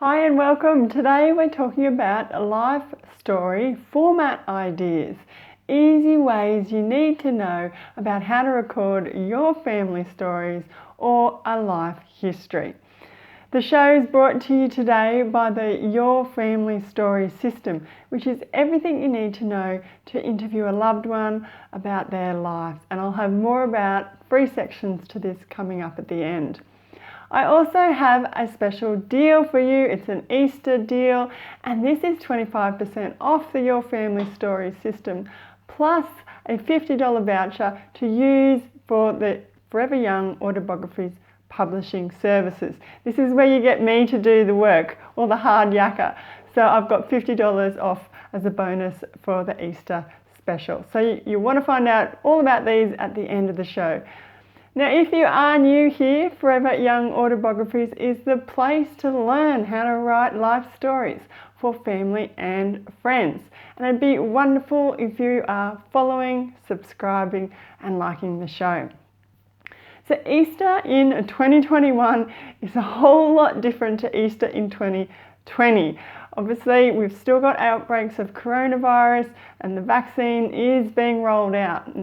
Hi and welcome. Today we're talking about life story format ideas. Easy ways you need to know about how to record your family stories or a life history. The show is brought to you today by the Your Family Story system, which is everything you need to know to interview a loved one about their lives. And I'll have more about 3 sections to this coming up at the end. I also have a special deal for you. It's an Easter deal, and this is 25% off the Your Family Story system, plus a $50 voucher to use for the Forever Young Autobiographies publishing services. This is where you get me to do the work, or the hard yakka. So I've got $50 off as a bonus for the Easter special. So you want to find out all about these at the end of the show. Now, if you are new here, Forever Young Autobiographies is the place to learn how to write life stories for family and friends. And it'd be wonderful if you are following, subscribing and liking the show. So Easter in 2021 is a whole lot different to Easter in 2020. Obviously, we've still got outbreaks of coronavirus and the vaccine is being rolled out.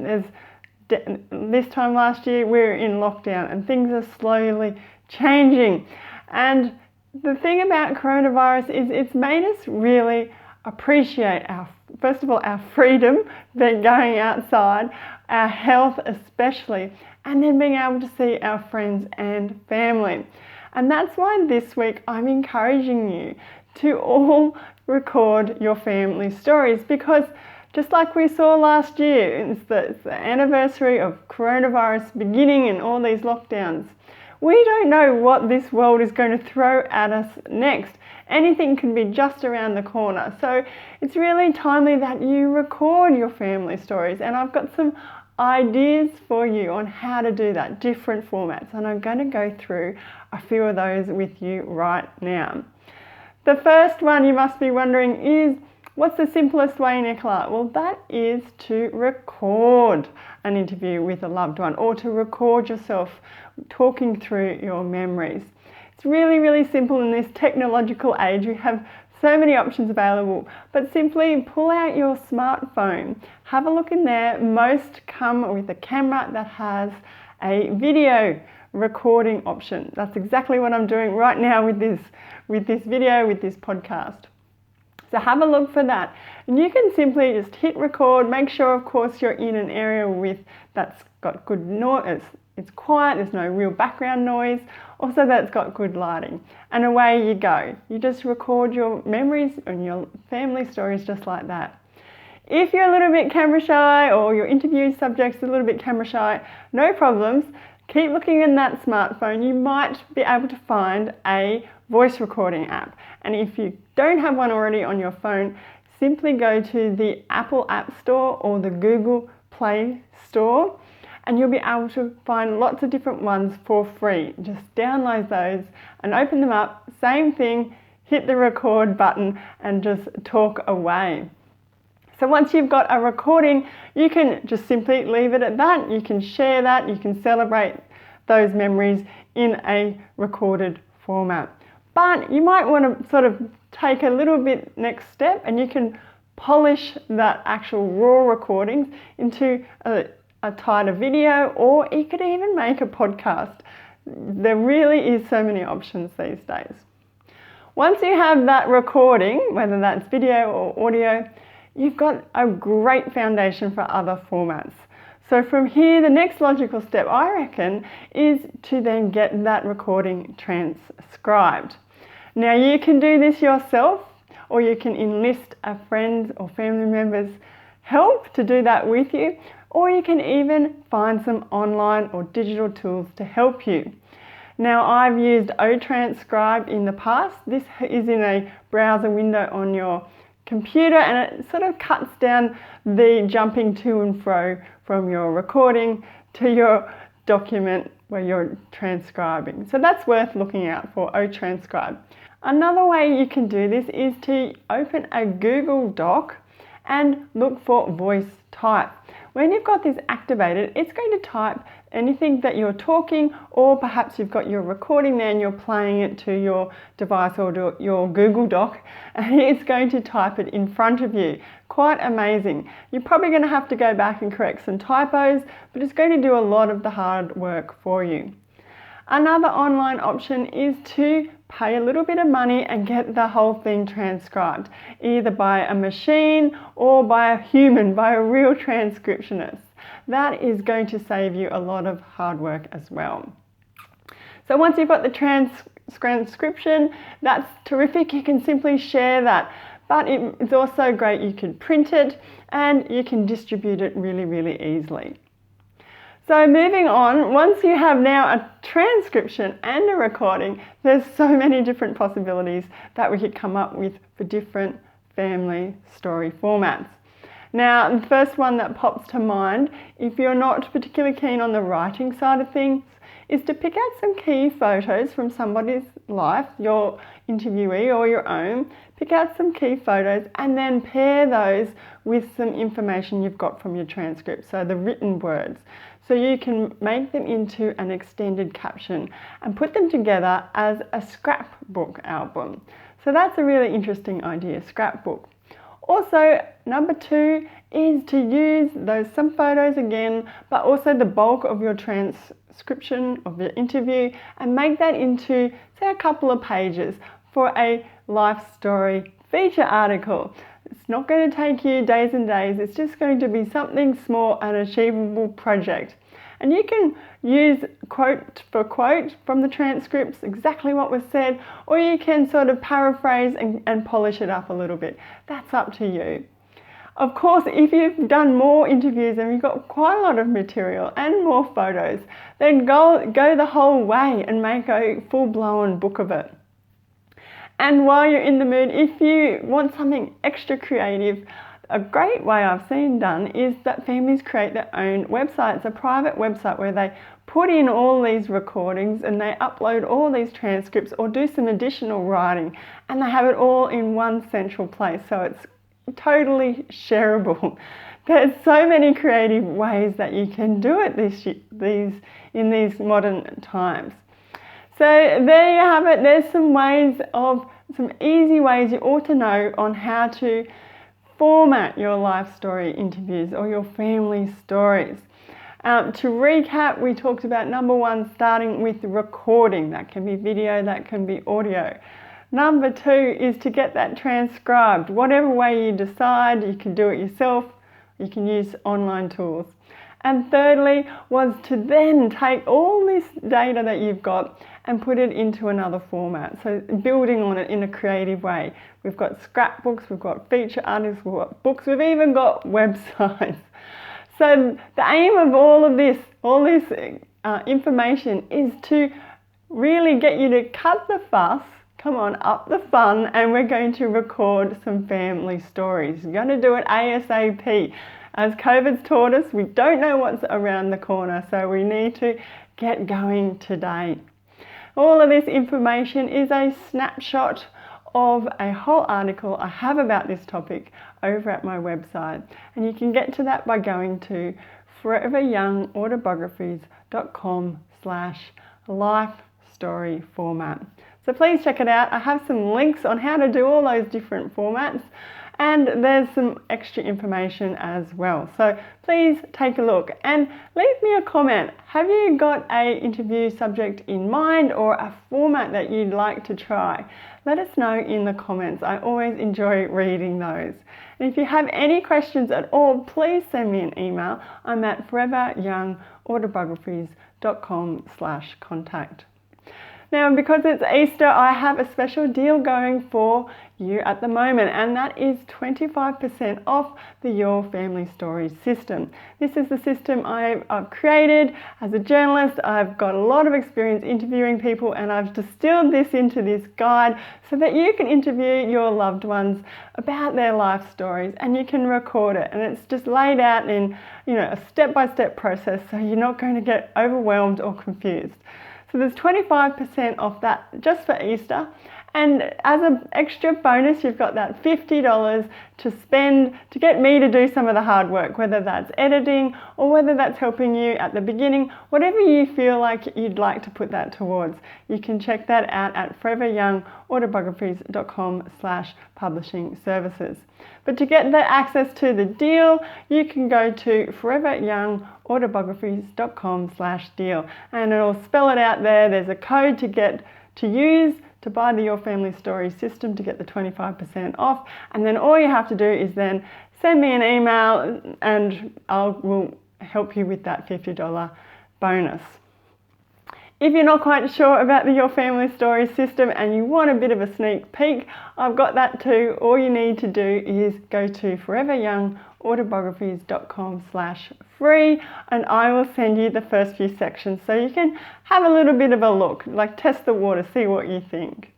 This time last year we were in lockdown and things are slowly changing. And the thing about coronavirus is it's made us really appreciate first of all, our freedom, then going outside, our health especially, and then being able to see our friends and family. And that's why this week I'm encouraging you to all record your family stories, because just like we saw last year, it's the anniversary of coronavirus beginning and all these lockdowns. We don't know what this world is going to throw at us next. Anything can be just around the corner. So it's really timely that you record your family stories. And I've got some ideas for you on how to do that, different formats. And I'm going to go through a few of those with you right now. The first one you must be wondering is, what's the simplest way, Nicola? Well, that is to record an interview with a loved one, or to record yourself talking through your memories. It's really, really simple in this technological age. We have so many options available, but simply pull out your smartphone, have a look in there. Most come with a camera that has a video recording option. That's exactly what I'm doing right now with this video, with this podcast. So have a look for that. And you can simply just hit record. Make sure, of course, you're in an area that's got good noise. It's quiet, there's no real background noise. Also, that's got good lighting. And away you go. You just record your memories and your family stories just like that. If you're a little bit camera shy, or your interview subject's a little bit camera shy, no problems. Keep looking in that smartphone. You might be able to find a voice recording app. And if you don't have one already on your phone, simply go to the Apple App Store or the Google Play Store, and you'll be able to find lots of different ones for free. Just download those and open them up. Same thing, hit the record button and just talk away. So once you've got a recording, you can just simply leave it at that. You can share that, you can celebrate those memories in a recorded format. But you might want to sort of take a little bit next step, and you can polish that actual raw recordings into a tighter video, or you could even make a podcast. There really is so many options these days. Once you have that recording, whether that's video or audio, you've got a great foundation for other formats. So from here, the next logical step, I reckon, is to then get that recording transcribed. Now, you can do this yourself, or you can enlist a friend or family member's help to do that with you, or you can even find some online or digital tools to help you. Now, I've used OTranscribe in the past. This is in a browser window on your computer, and it sort of cuts down the jumping to and fro from your recording to your document where you're transcribing. So that's worth looking out for, OTranscribe. Another way you can do this is to open a Google Doc and look for voice type. When you've got this activated, it's going to type anything that you're talking, or perhaps you've got your recording there and you're playing it to your device or to your Google Doc, and it's going to type it in front of you. Quite amazing. You're probably going to have to go back and correct some typos, but it's going to do a lot of the hard work for you. Another online option is to pay a little bit of money and get the whole thing transcribed, either by a machine or by a human, by a real transcriptionist. That is going to save you a lot of hard work as well. So once you've got the transcription, that's terrific. You can simply share that. But it's also great, you can print it and you can distribute it really, really easily. So moving on, once you have now a transcription and a recording, there's so many different possibilities that we could come up with for different family story formats. Now, the first one that pops to mind, if you're not particularly keen on the writing side of things, is to pick out some key photos from somebody's life, your interviewee or your own. Pick out some key photos and then pair those with some information you've got from your transcript, so the written words. So you can make them into an extended caption and put them together as a scrapbook album. So that's a really interesting idea, scrapbook. Also, number 2 is to use some photos again, but also the bulk of your transcription of your interview and make that into, say, a couple of pages for a life story feature article. It's not going to take you days and days, it's just going to be something small and achievable project. And you can use quote for quote from the transcripts exactly what was said, or you can sort of paraphrase and polish it up a little bit. That's up to you. Of course, if you've done more interviews and you've got quite a lot of material and more photos, then go the whole way and make a full-blown book of it. And while you're in the mood, if you want something extra creative, a great way I've seen done is that families create their own website. It's a private website where they put in all these recordings and they upload all these transcripts or do some additional writing, and they have it all in one central place, so it's totally shareable. There's so many creative ways that you can do it in these modern times. So there you have it. There's some easy ways you ought to know on how to format your life story interviews or your family stories. To recap, we talked about number 1, starting with recording. That can be video, that can be audio. Number 2 is to get that transcribed. Whatever way you decide, you can do it yourself, you can use online tools. And thirdly was to then take all this data that you've got and put it into another format. So building on it in a creative way. We've got scrapbooks, we've got feature articles, we've got books, we've even got websites. So the aim of all this information is to really get you to cut the fuss, come on, up the fun, and we're going to record some family stories. We're going to do it ASAP. As COVID's taught us, we don't know what's around the corner, so we need to get going today. All of this information is a snapshot of a whole article I have about this topic over at my website, and you can get to that by going to foreveryoungautobiographies.com/life story format. So please check it out. I have some links on how to do all those different formats, and there's some extra information as well. So please take a look and leave me a comment. Have you got an interview subject in mind or a format that you'd like to try? Let us know in the comments. I always enjoy reading those. And if you have any questions at all, please send me an email. I'm at foreveryoungautobiographies.com/contact. Now, because it's Easter, I have a special deal going for you at the moment, and that is 25% off the Your Family Stories system. This is the system I've created as a journalist. I've got a lot of experience interviewing people, and I've distilled this into this guide so that you can interview your loved ones about their life stories and you can record it. And it's just laid out in, a step-by-step process, so you're not going to get overwhelmed or confused. So there's 25% off that just for Easter, And as an extra bonus, you've got that $50 to spend to get me to do some of the hard work, whether that's editing or whether that's helping you at the beginning, whatever you feel like you'd like to put that towards. You can check that out at foreveryoungautobiographies.com/publishing services. But to get the access to the deal, you can go to foreveryoungautobiographies.com/deal, and it'll spell it out there. There's a code to use to buy the Your Family Story system to get the 25% off, and then all you have to do is then send me an email and will help you with that $50 bonus. If you're not quite sure about the Your Family Story system and you want a bit of a sneak peek, I've got that too. All you need to do is go to foreveryoungautobiographies.com/free, and I will send you the first few sections so you can have a little bit of a look, like test the water, see what you think.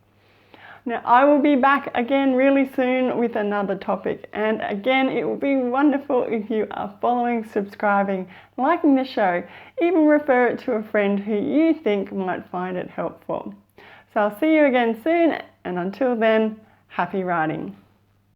Now, I will be back again really soon with another topic, and again, it will be wonderful if you are following, subscribing, liking the show, even refer it to a friend who you think might find it helpful. So I'll see you again soon, and until then, happy writing.